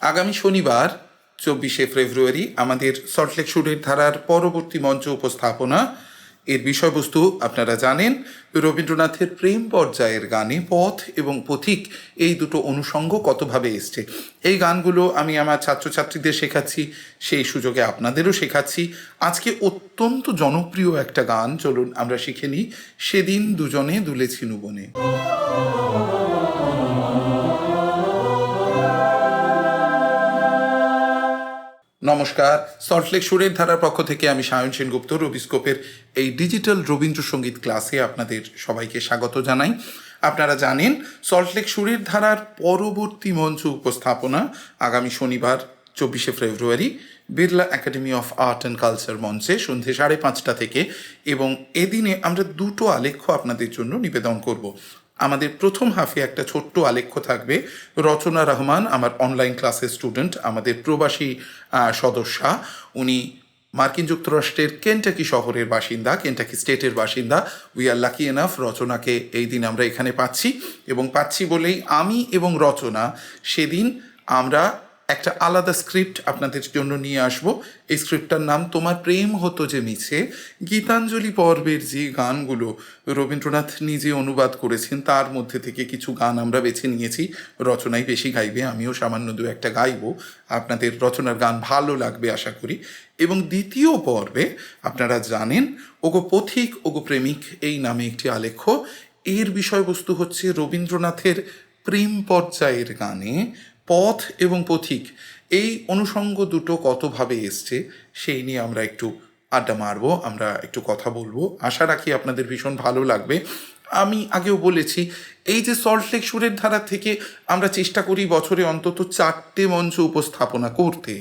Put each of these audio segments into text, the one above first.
আগামী শনিবার 24শে ফেব্রুয়ারি আমাদের সল্টলেক সুরের ধারার পরবর্তী মঞ্চ উপস্থাপনা। এর বিষয়বস্তু আপনারা জানেন, রবীন্দ্রনাথের প্রেম পর্যায়ের গানে পথ এবং পথিক এই দুটো অনুষঙ্গ কতভাবে এসছে। এই গানগুলো আমি আমার ছাত্রছাত্রীদের শেখাচ্ছি, সেই সুযোগে আপনাদেরও শেখাচ্ছি। আজকে অত্যন্ত জনপ্রিয় একটা গান, চলুন আমরা শিখে নিই। সেদিন দুজনে দুলেছি বনে। নমস্কার, সল্টলেক সুরের ধারার পক্ষ থেকে আমি সায়ন সেনগুপ্ত রবিস্কোপের এই ডিজিটাল রবীন্দ্রসঙ্গীত ক্লাসে আপনাদের সবাইকে স্বাগত জানাই। আপনারা জানেন, সল্টলেক সুরের ধারার পরবর্তী মঞ্চ উপস্থাপনা আগামী শনিবার 24শে ফেব্রুয়ারি Birla academy of art and culture মঞ্চে সন্ধ্যে 5:30 থেকে, এবং এদিনে আমরা দুটো আলেখ্য আপনাদের জন্য নিবেদন করব। আমাদের প্রথম হাফে একটা ছোট্ট আলেখ্য থাকবে। রচনা রহমান আমার অনলাইন ক্লাসের স্টুডেন্ট, আমাদের প্রবাসী সদস্যা। উনি মার্কিন যুক্তরাষ্ট্রের কেন্টাকি শহরের বাসিন্দা, কেন্টাকি স্টেটের বাসিন্দা। উই আর লাকি এনাফ রচনাকে এই দিন আমরা এখানে পাচ্ছি, এবং পাচ্ছি বলেই আমি এবং রচনা সেদিন আমরা একটা আলাদা স্ক্রিপ্ট আপনাদের জন্য নিয়ে আসব। এই স্ক্রিপ্টটার নাম তোমার প্রেম হতো যে মিছে। গীতাঞ্জলি পর্বের যে গানগুলো রবীন্দ্রনাথ নিজে অনুবাদ করেছেন তার মধ্যে থেকে কিছু গান আমরা বেছে নিয়েছি। রচনাই বেশি গাইবে, আমিও সামান্য দু একটা গাইব। আপনাদের রচনার গান ভালো লাগবে আশা করি। এবং দ্বিতীয় পর্বে আপনারা জানেন, ওগো পথিক ওগো প্রেমিক এই নামে একটি আলেখ্য। এর বিষয়বস্তু হচ্ছে রবীন্দ্রনাথের প্রেম পর্যায়ের গানে পথ এবং পথিক এই অনুষঙ্গ দুটো কতভাবে এসছে সেই নিয়ে আমরা একটু আড্ডা মারবো, আমরা একটু কথা বলবো। আশা রাখি আপনাদের ভীষণ ভালো লাগবে। আমি আগেও বলেছি, এই যে সল্টলেক সুরের ধারা থেকে আমরা চেষ্টা করি বছরে অন্তত 4টে মঞ্চ উপস্থাপনা করতে।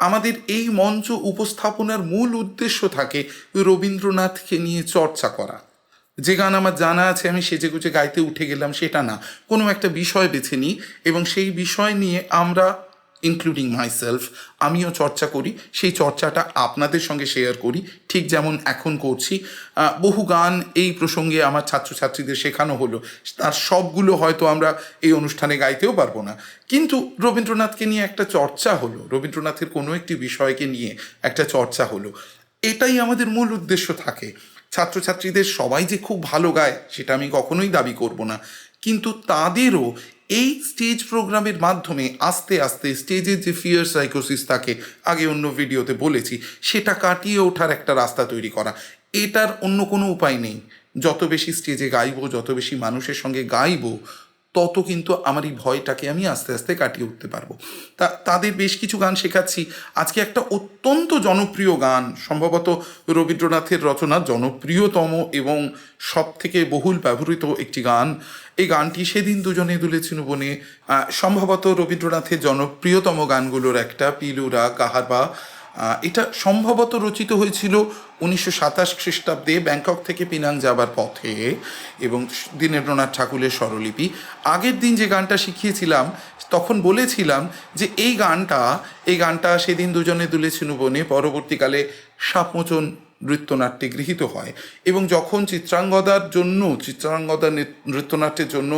আমাদের এই মঞ্চ উপস্থাপনার মূল উদ্দেশ্য থাকে রবীন্দ্রনাথকে নিয়ে চর্চা করা। যে গান আমার জানা আছে আমি সেজেগুজে গাইতে উঠে গেলাম সেটা না, কোনো একটা বিষয় বেছে নিই এবং সেই বিষয় নিয়ে আমরা, ইনক্লুডিং মাইসেলফ, আমিও চর্চা করি। সেই চর্চাটা আপনাদের সঙ্গে শেয়ার করি, ঠিক যেমন এখন করছি। বহু গান এই প্রসঙ্গে আমার ছাত্রছাত্রীদের শেখানো হলো, তার সবগুলো হয়তো আমরা এই অনুষ্ঠানে গাইতেও পারবো না, কিন্তু রবীন্দ্রনাথকে নিয়ে একটা চর্চা হলো, রবীন্দ্রনাথের কোনো একটি বিষয়কে নিয়ে একটা চর্চা হলো। এটাই আমাদের মূল উদ্দেশ্য থাকে। ছাত্রছাত্রীদের সবাই যে খুব ভালো গায় সেটা আমি কখনোই দাবি করব না, কিন্তু তাদেরও এই স্টেজ প্রোগ্রামের মাধ্যমে আস্তে আস্তে স্টেজের যে ফিয়ার সাইকোসিস থাকে, আগে অন্য ভিডিওতে বলেছি, সেটা কাটিয়ে ওঠার একটা রাস্তা তৈরি করা। এটার অন্য কোনো উপায় নেই। যত বেশি স্টেজে গাইবো, যত বেশি মানুষের সঙ্গে গাইবো, তত কিন্তু আমার এই ভয়টাকে আমি আস্তে আস্তে কাটিয়ে উঠতে পারবো। তাদের বেশ কিছু গান শেখাচ্ছি। আজকে একটা অত্যন্ত জনপ্রিয় গান, সম্ভবত রবীন্দ্রনাথের রচনা জনপ্রিয়তম এবং সব থেকে বহুল ব্যবহৃত একটি গান। এই গানটি সেদিন দুজনে দুলেছি বনে, সম্ভবত রবীন্দ্রনাথের জনপ্রিয়তম গানগুলোর একটা। পিলুরা কাহারবা, এটা সম্ভবত রচিত হয়েছিল 1927 খ্রিস্টাব্দে ব্যাংকক থেকে পিনাং যাবার পথে, এবং দীনেন্দ্রনাথ ঠাকুরের স্বরলিপি। আগের দিন যে গানটা শিখিয়েছিলাম তখন বলেছিলাম যে এই গানটা সেদিন দুজনে দুলেছি বনে পরবর্তীকালে সাপমোচন নৃত্যনাট্যে গৃহীত হয়, এবং যখন চিত্রাঙ্গদার নৃত্যনাট্যের জন্য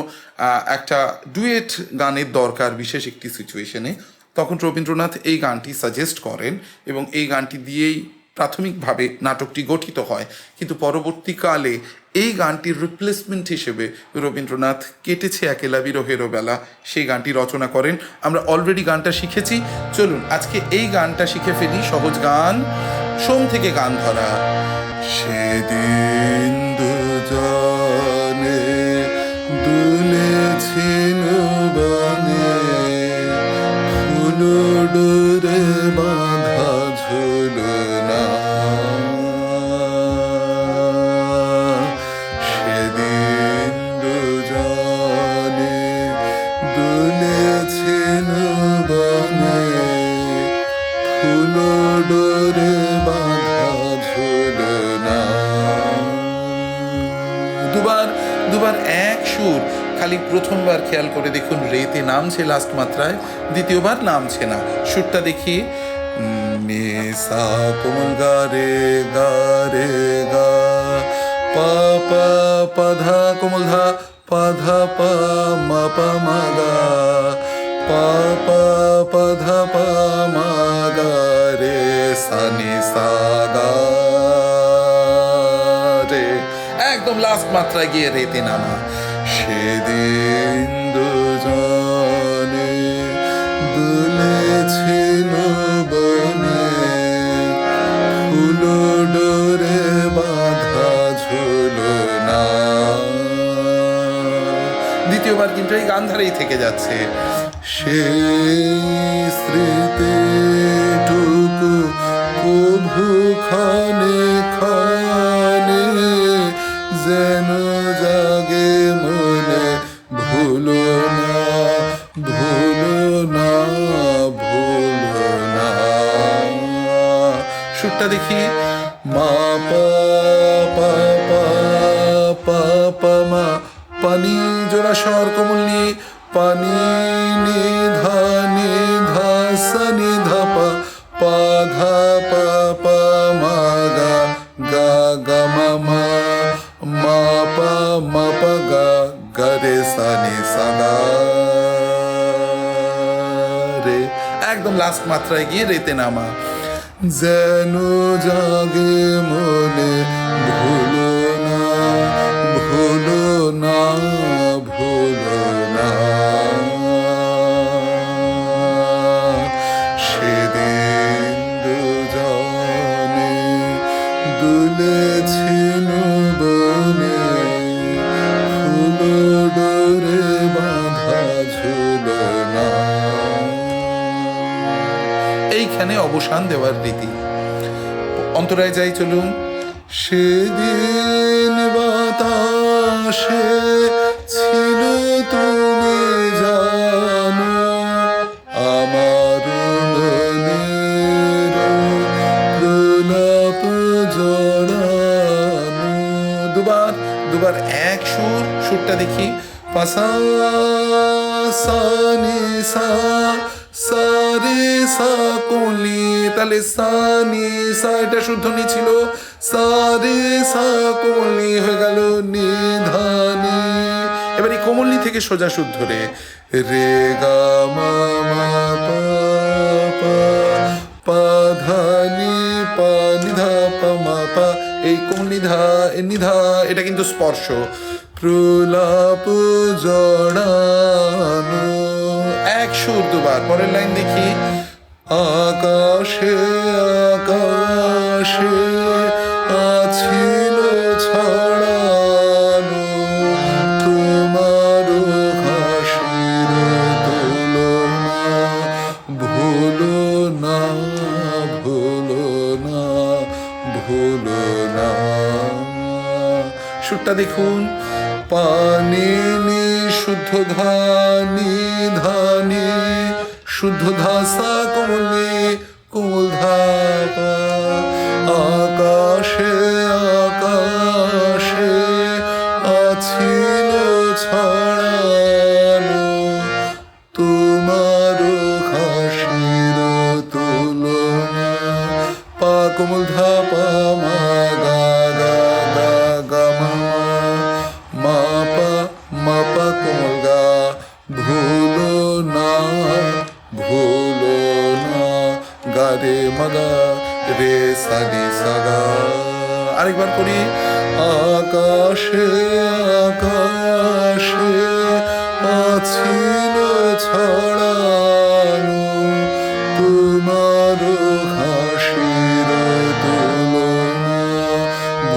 একটা ডুয়েট গানের দরকার বিশেষ একটি সিচুয়েশনে, তখন রবীন্দ্রনাথ এই গানটি সাজেস্ট করেন এবং এই গানটি দিয়েই প্রাথমিকভাবে নাটকটি গঠিত হয়। কিন্তু পরবর্তীকালে এই গানটির রিপ্লেসমেন্ট হিসেবে রবীন্দ্রনাথ কেটেছে একেলা বিরহেরও বেলা সেই গানটি রচনা করেন। আমরা অলরেডি গানটা শিখেছি, চলুন আজকে এই গানটা শিখে ফেলি। সহজ গান, সোম থেকে গান ধরা। সেদিন দুজনে দুলেছিন বনে, ফুলডোরে বাঁধা ঝুলনা। সেদিন দুজনে দুলেছিন বনে, ফুলডোরে বাঁধা ঝুলনা। দুবার এক সুর, খালি প্রথমবার খেয়াল করে দেখুন রেতে নামছে লাস্ট মাত্রায়, দ্বিতীয়বার নামছে না। সুরটা দেখি, মেসা কোমল গা রে গা রে গা, পা পা পা ধা কোমল ধা, পা ধা পা মা পা মা গা, পাপা পাধা পা মা গা রে সানি সা গা রে। একদম লাস্ট মাত্রায় গিয়ে রেতে নামা। সেদিন দুজনে দুলেছিল বনে, ফুল ডোরে বাঁধা ঝুলনা। দ্বিতীয়বার কিন্তু এই গান্ধারেই থেকে যাচ্ছে। সেই স্মৃতিটুকু কভু ক্ষণে ক্ষণে যেন জাগে মনে, ভুলো না ভুলো না ভুলো না। সুরটা দেখি। মা পা পা পা পা পা মা, পানি জোড়া স্বর কোমলি, পানি নিধা নিধা সা নিধা পা, পা ধা পা পা মা গা গা গা মা মা, মা পা মা পা গা গা রে সা নি সা গা রে। একদম লাস্ট মাত্রায় গিয়ে রেতে নামা। যেন জাগে মনে, ভুলো না ভুলো না ভুলো না। সেদিন দুজনে দুলেছিল বনে, ফুল ডোরে বাঁধা ঝুলনা। এইখানে অবসান দেওয়ার রীতি। অন্তরায় যাই চলুন। সেদিন বাতাসে ছিল তুমি জানো, আমার মনের প্রলাপ জড়ানো। দুবার দুবার এক সুর। সুরটা দেখি। পাসা সা নি সা, সা রে সা কোলি, তাহলে সা নি সা, এটা শুদ্ধনি ছিল। সা রে সা কোলি হয়ে গেল নিধানি। এবার এই কোমলনি থেকে সোজা সুর ধরে রে গা মা মা পা পা, পা ধা নি পা নিধা পা মা পা। এই কোমলনি ধা নিধা, এটা কিন্তু স্পর্শ। প্রলাপ জড়ানো। এক সুর দুবার। পরের লাইন দেখি। আকাশে আকাশে আছিল ছড়ানো, তোমার হাসির তুলনা, ভুলো না ভুলো না ভুলো না। সুরটা দেখুন। পানি নি শুদ্ধ ধানি ধানি, শুদ্ধ ধাসা কোমলি কোমল ধাপা। আকাশে আকাশে আছিল ছড়ানো, তোমার হাসির তুলনা। পা কোমল ধাপা মা গা গা গা গা মা মা পা মা পা কোমল গা। ভুলো না ভুলো না, গা রে মগা রে সা নি সা গা। আরেকবার করি। আকাশে আকাশে আছিল ছড়ানো, তোমার হাসির তুলনা,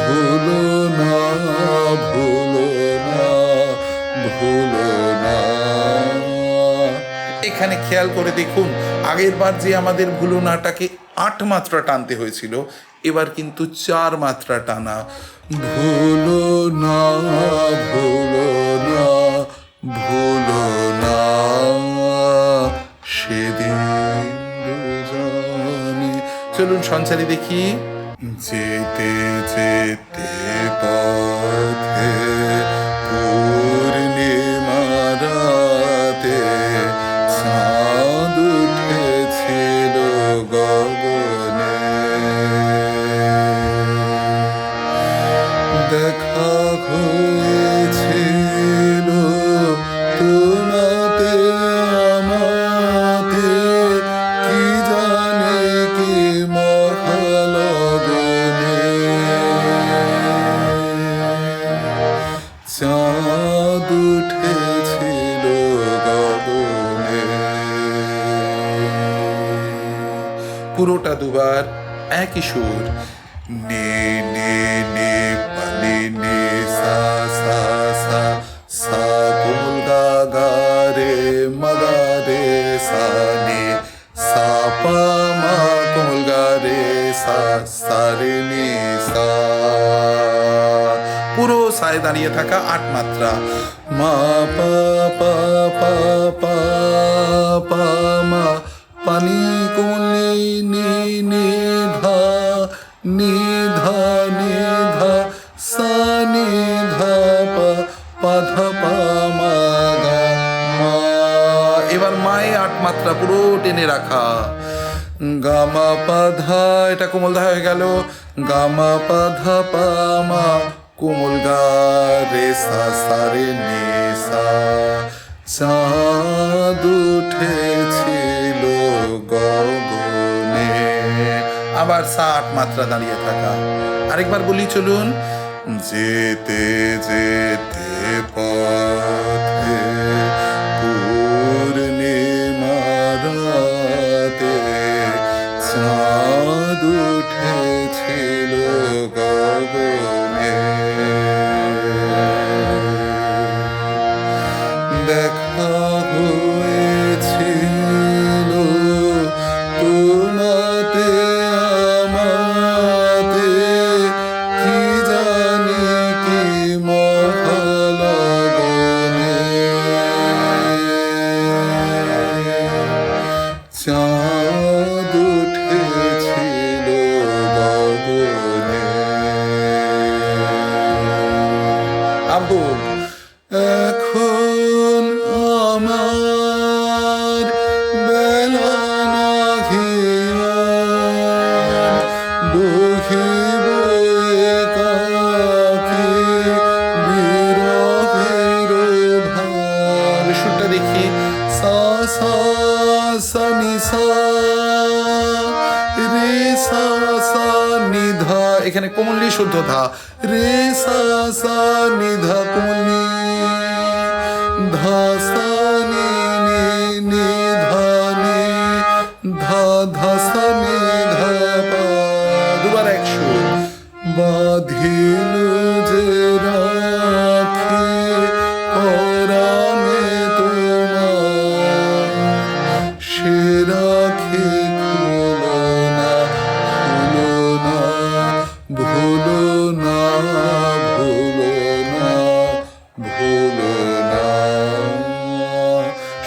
ভুলো না ভুলো না ভুলো না। এখানে খেয়াল করে দেখুন, আগের বার যে আমাদের ভুলো নাটাকে 8 মাত্রা টানতে হয়েছিল, এবার কিন্তু 4 মাত্রা টানা। ভুলো না ভুলো না ভুলো না। সেদিন দুজনে। চলুন সঞ্চারী দেখি। যেতে যেতে পথে পূর্ণিমা রাতে চাঁদ উঠেছিল গগনে। দেখা হয়েছিল তোমাতে আমার পুরোটা দুবার একই সুর। নে নে নে পানি নে সা সা সা সা কোমল গা গা রে মগা রে সা নে সা পা মা কোমল গা রে সা সা রে নে সা। পুরো সায় দাঁড়িয়ে থাকা 8 মাত্রা। মা পা পা পা পা পা মা পানি কোমলি নি নি ধা নি ধা নি ধা সা নি ধা পা পা ধা পা মা গা মা। এবার মায়ে 8 মাত্রা পুরো টেনে রাখা। গামা পা ধা, এটা কোমল ধা হয়ে গেল। গামা পা ধা পা মা কোমল গা রে সা সা রে নে সা। চাঁদ উঠেছিল গগনে। আবার 8 মাত্রা দাঁড়িয়ে থাকা। আরেকবার বলি চলুন। যেতে যেতে পথে পূর্ণিমার রাতে চাঁদ উঠেছিল গগনে। দেখা হয়েছিল তোমাতে আমাতে কি জানি কি মহালগনে। চাঁদ উঠেছিল গগনে। আবু এখন আমার বেলা নাহিয়া বহিব একাকী বিরহের ভার। সুরটা দেখি। সা সা সা নি সা রে সা সা নি ধা, এখানে কোমলি শুদ্ধ ধা। রে সা সা নি ধা কোমলি ধা সা নি নি নি ধা নি ধা ধা সা নি ধা পা। দুবার এক সুর। বাঁধিনু যে রাখি পরাণে তোমার সে রাখি খুলো না খুলো না ভুলো না ভুলো না ভুলো না।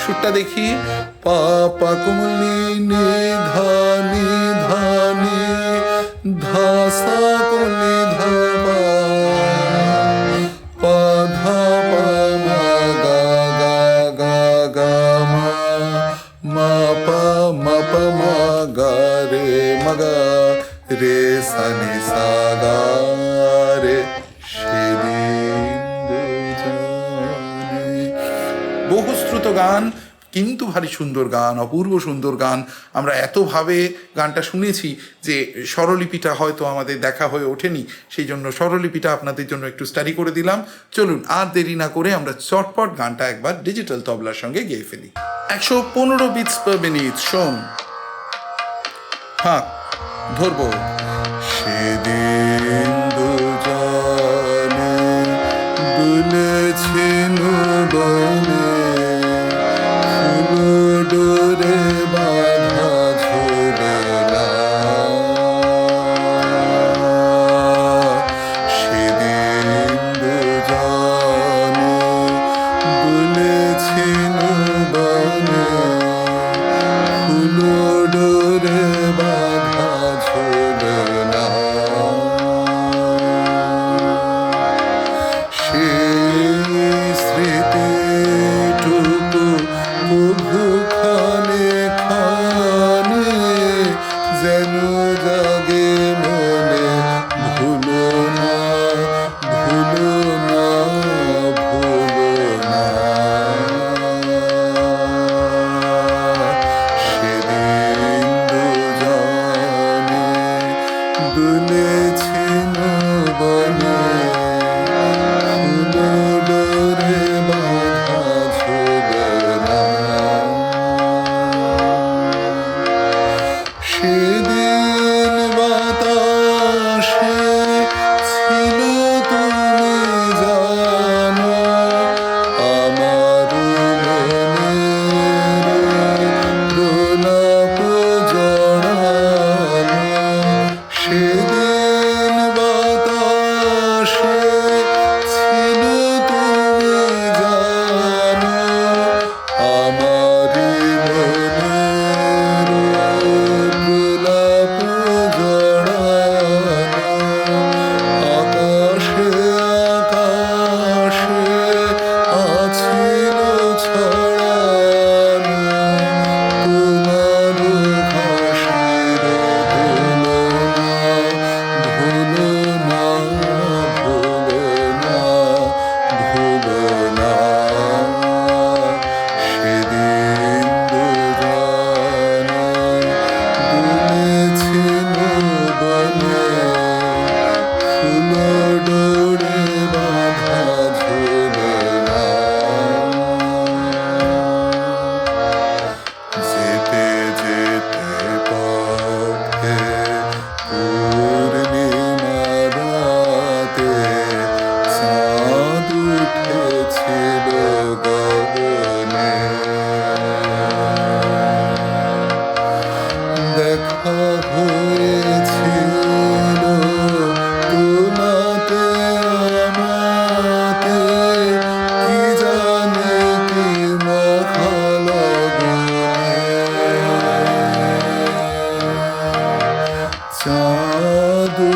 সুরটা দেখি। পা পা কোমলি নি ধা নি ধা নি ধা সা কোমলি ধা পা পা ধা পা মা গা গা গা গা মা মা পা মা পা মা গা রে মগা রে সা নি সা গা রে সেদিন দুজনে। বহুশ্রুত গান কিন্তু ভারী সুন্দর গান, অপূর্ব সুন্দর গান। আমরা এতভাবে গানটা শুনেছি যে স্বরলিপিটা হয়তো আমাদের দেখা হয়ে ওঠেনি, সেই জন্য স্বরলিপিটা আপনাদের জন্য একটু স্টাডি করে দিলাম। চলুন আর দেরি না করে আমরা চটপট গানটা একবার ডিজিটাল তবলার সঙ্গে গেয়ে ফেলি। 115 বিটস পার মিনিট। শোন, হ্যাঁ ধরবো। সেদিন দুজনে দুলেছিল বনে ডোরে বাঁধা ঝোলা। সেদিন দুজনে দুলেছিল বনে ফুলো ডোরে বাঁধা ঝোলা। সেই স্মৃতি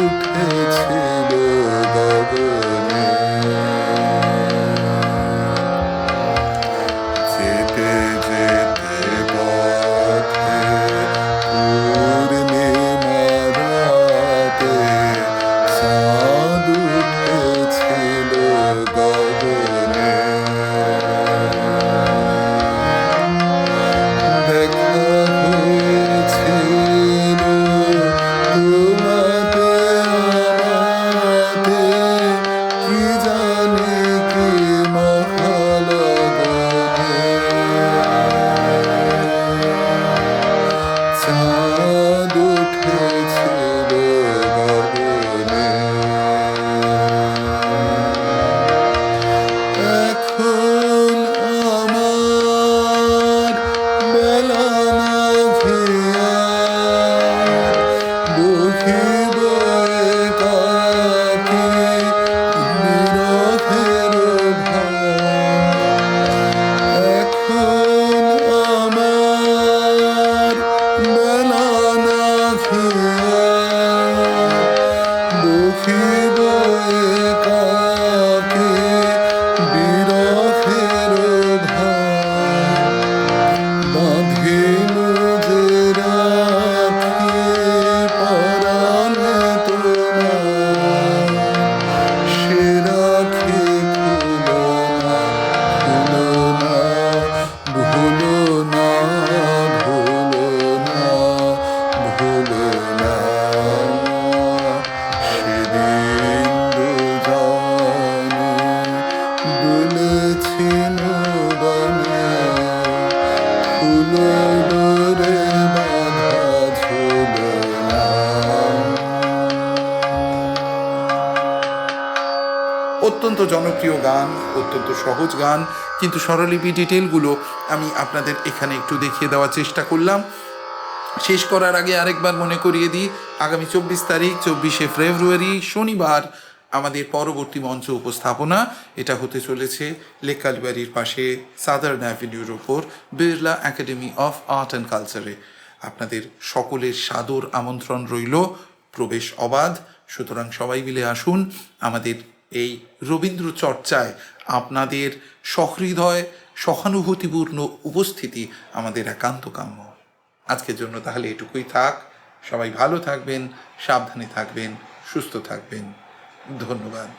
উঠেছিল গগনে। যেতে যেতে পথে পূর্ণিমা রাতে চাঁদ উঠেছিল গগনে। দেখা হয়েছিল তোমাতে আমাতে, কি জানি কি মহালগনে। চাঁদ উঠেছিল গগনে। এখন আমার বেলা না ঘিয়ার, বহিব একাকী বিরহের ভার। এখন আমার বেলা না ঘিয়ার, বহিব একাকী বিরহের ভার। বাঁধিল যে রাখি পরাণে তোমার, সে রাখি খুলো না, খুলো না, ভুলো না, ভুলো না, ভুলো না। সেদিন দুজনে দুলেছিল বনে, ফুলো ডোরে বাঁধা ঝুলো না। অত্যন্ত জনপ্রিয় গান, অত্যন্ত সহজ গান, কিন্তু স্বরলিপি ডিটেলগুলো আমি আপনাদের এখানে একটু দেখিয়ে দেওয়ার চেষ্টা করলাম। শেষ করার আগে আরেকবার মনে করিয়ে দিই, আগামী 24 তারিখ 24শে ফেব্রুয়ারি শনিবার আমাদের পরবর্তী মঞ্চ উপস্থাপনা। এটা হতে চলেছে লেক কালীবাড়ির পাশে সাদার্ন অ্যাভিনিউর ওপর Birla academy of art and কালচারে। আপনাদের সকলের সাদর আমন্ত্রণ রইল, প্রবেশ অবাধ। সুতরাং সবাই মিলে আসুন। আমাদের এই রবীন্দ্র চর্চায় আপনাদের সহৃদয় সহানুভূতিপূর্ণ উপস্থিতি আমাদের একান্ত কাম্য। আজকের জন্য তাহলে এটুকুই থাক। সবাই ভালো থাকবেন, সাবধানে থাকবেন, সুস্থ থাকবেন। ধন্যবাদ।